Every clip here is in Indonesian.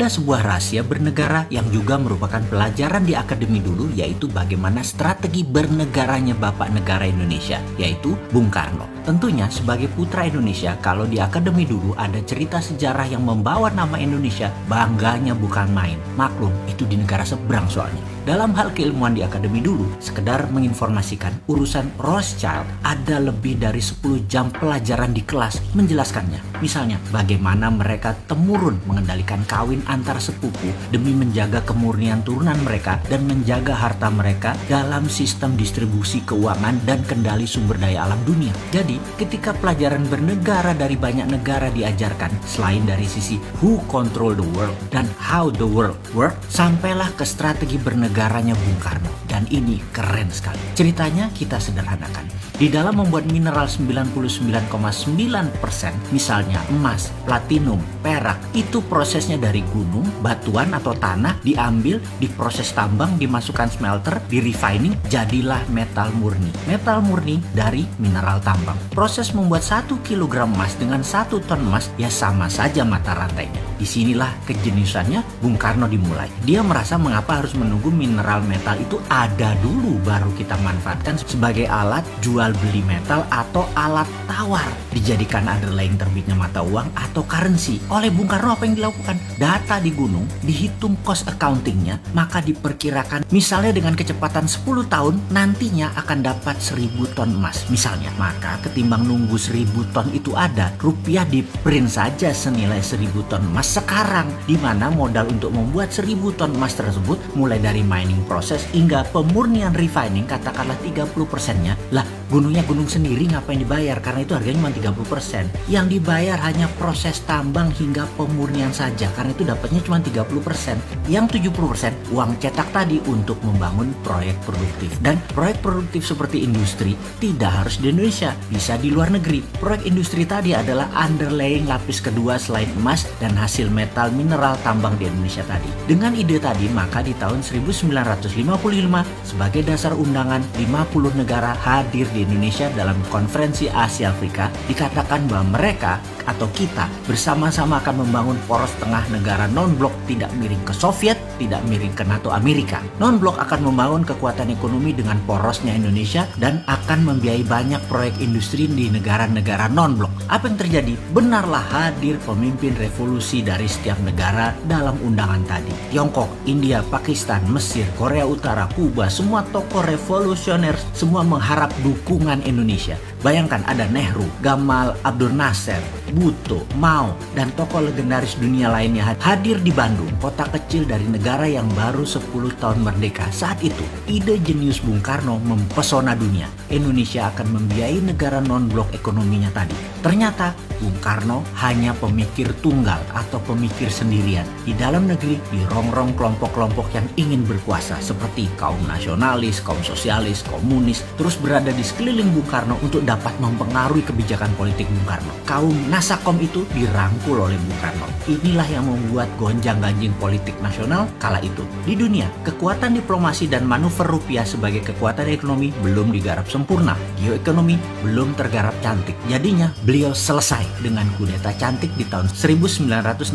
Ada sebuah rahasia bernegara yang juga merupakan pelajaran di akademi dulu, yaitu bagaimana strategi bernegaranya Bapak Negara Indonesia, yaitu Bung Karno. Tentunya sebagai putra Indonesia, kalau di akademi dulu ada cerita sejarah yang membawa nama Indonesia, bangganya bukan main. Maklum, itu di negara seberang soalnya. Dalam hal keilmuan di akademi dulu, sekedar menginformasikan urusan Rothschild, ada lebih dari 10 jam pelajaran di kelas menjelaskannya. Misalnya, bagaimana mereka temurun mengendalikan kawin antar sepupu demi menjaga kemurnian turunan mereka dan menjaga harta mereka dalam sistem distribusi keuangan dan kendali sumber daya alam dunia. Jadi, ketika pelajaran bernegara dari banyak negara diajarkan, selain dari sisi who control the world dan how the world work, sampailah ke strategi bernegara Bung Karno. Dan ini keren sekali. Ceritanya kita sederhanakan. Di dalam membuat mineral 99,9%, misalnya emas, platinum, perak, itu prosesnya dari gunung, batuan atau tanah, diambil, diproses tambang, dimasukkan smelter, di refining, jadilah metal murni. Metal murni dari mineral tambang. Proses membuat 1 kg emas dengan 1 ton emas ya sama saja mata rantainya. Disinilah kejeniusannya Bung Karno dimulai. Dia merasa mengapa harus menunggu mineral metal itu ada dulu baru kita manfaatkan sebagai alat jual beli metal atau alat tawar, dijadikan underlying terbitnya mata uang atau currency. Oleh Bung Karno apa yang dilakukan? Data di gunung, dihitung cost accountingnya, maka diperkirakan misalnya dengan kecepatan 10 tahun nantinya akan dapat 1000 ton emas misalnya. Maka ketimbang nunggu 1000 ton itu ada, rupiah di print saja senilai 1000 ton emas sekarang, di mana modal untuk membuat 1000 ton emas tersebut mulai dari mining proses hingga pemurnian refining katakanlah 30%-nya. Lah, gunungnya gunung sendiri ngapain dibayar? Karena itu harganya cuma 30%. Yang dibayar hanya proses tambang hingga pemurnian saja, karena itu dapatnya cuma 30%. Yang 70% uang cetak tadi untuk membangun proyek produktif. Dan proyek produktif seperti industri tidak harus di Indonesia, bisa di luar negeri. Proyek industri tadi adalah underlying lapis kedua selain emas dan hasil metal mineral tambang di Indonesia tadi. Dengan ide tadi, maka di tahun 1955 sebagai dasar undangan 50 negara hadir di Indonesia dalam konferensi Asia Afrika, dikatakan bahwa mereka atau kita bersama-sama akan membangun poros tengah negara non-blok, tidak miring ke Soviet, tidak miring ke NATO Amerika. Non-blok akan membangun kekuatan ekonomi dengan porosnya Indonesia dan akan membiayai banyak proyek industri di negara-negara non-blok. Apa yang terjadi? Benarlah hadir pemimpin revolusi dari setiap negara dalam undangan tadi. Tiongkok, India, Pakistan, Mesir, Korea Utara, Kuba, semua tokoh revolusioner semua mengharap dukungan Indonesia. Bayangkan ada Nehru, Gamal Abdul Nasser, Bhutto, Mao, dan tokoh legendaris dunia lainnya hadir di Bandung, kota kecil dari negara yang baru 10 tahun merdeka. Saat itu, ide jenius Bung Karno mempesona dunia. Indonesia akan membiayai negara non-blok ekonominya tadi. Ternyata, Bung Karno hanya pemikir tunggal atau pemikir sendirian. Di dalam negeri, dirongrong kelompok-kelompok yang ingin berkuasa seperti kaum nasionalis, kaum sosialis, komunis, terus berada di sekeliling Bung Karno untuk dapat mempengaruhi kebijakan politik Bung Karno. Kaum Nasakom itu dirangkul oleh Bung Karno. Inilah yang membuat gonjang-ganjing politik nasional kala itu. Di dunia, kekuatan diplomasi dan manuver rupiah sebagai kekuatan ekonomi belum digarap sempurna. Geoekonomi belum tergarap cantik. Jadinya, beliau selesai dengan kudeta cantik di tahun 1966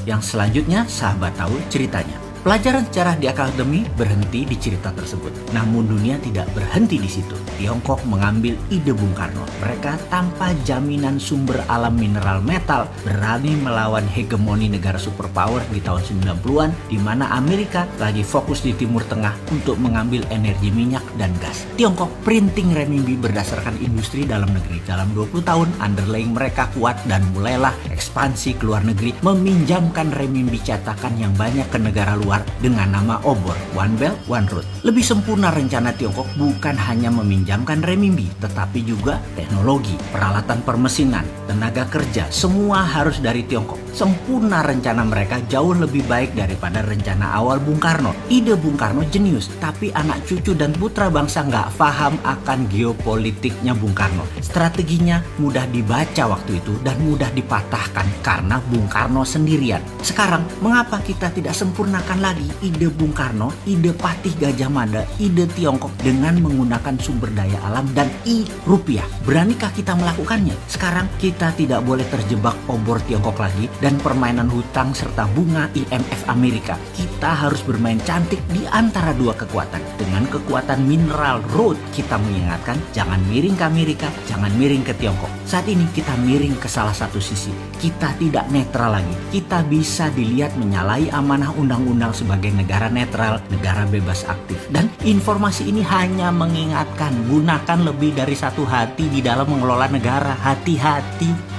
yang selanjutnya sahabat tahu ceritanya. Pelajaran sejarah di akademi berhenti di cerita tersebut. Namun dunia tidak berhenti di situ. Tiongkok mengambil ide Bung Karno. Mereka tanpa jaminan sumber alam mineral metal berani melawan hegemoni negara superpower di tahun 90-an, di mana Amerika lagi fokus di Timur Tengah untuk mengambil energi minyak dan gas. Tiongkok printing renminbi berdasarkan industri dalam negeri. Dalam 20 tahun underlying mereka kuat dan mulailah ekspansi ke luar negeri, meminjamkan renminbi cetakan yang banyak ke negara luar dengan nama obor, One Belt, One Road. Lebih sempurna rencana Tiongkok bukan hanya meminjamkan renminbi, tetapi juga teknologi, peralatan permesinan, tenaga kerja, semua harus dari Tiongkok. Sempurna rencana mereka jauh lebih baik daripada rencana awal Bung Karno. Ide Bung Karno jenius, tapi anak cucu dan putra bangsa nggak paham akan geopolitiknya Bung Karno. Strateginya mudah dibaca waktu itu dan mudah dipatahkan karena Bung Karno sendirian. Sekarang, mengapa kita tidak sempurnakan Bukan lagi ide Bung Karno, ide Patih Gajah Mada, ide Tiongkok dengan menggunakan sumber daya alam dan rupiah. Beranikah kita melakukannya? Sekarang kita tidak boleh terjebak obor Tiongkok lagi dan permainan hutang serta bunga IMF Amerika. Kita harus bermain cantik di antara dua kekuatan. Dengan kekuatan mineral road, kita mengingatkan jangan miring ke Amerika, jangan miring ke Tiongkok. Saat ini kita miring ke salah satu sisi. Kita tidak netral lagi. Kita bisa dilihat menyalahi amanah undang-undang sebagai negara netral, negara bebas aktif. Dan informasi ini hanya mengingatkan, gunakan lebih dari satu hati di dalam mengelola negara. Hati-hati.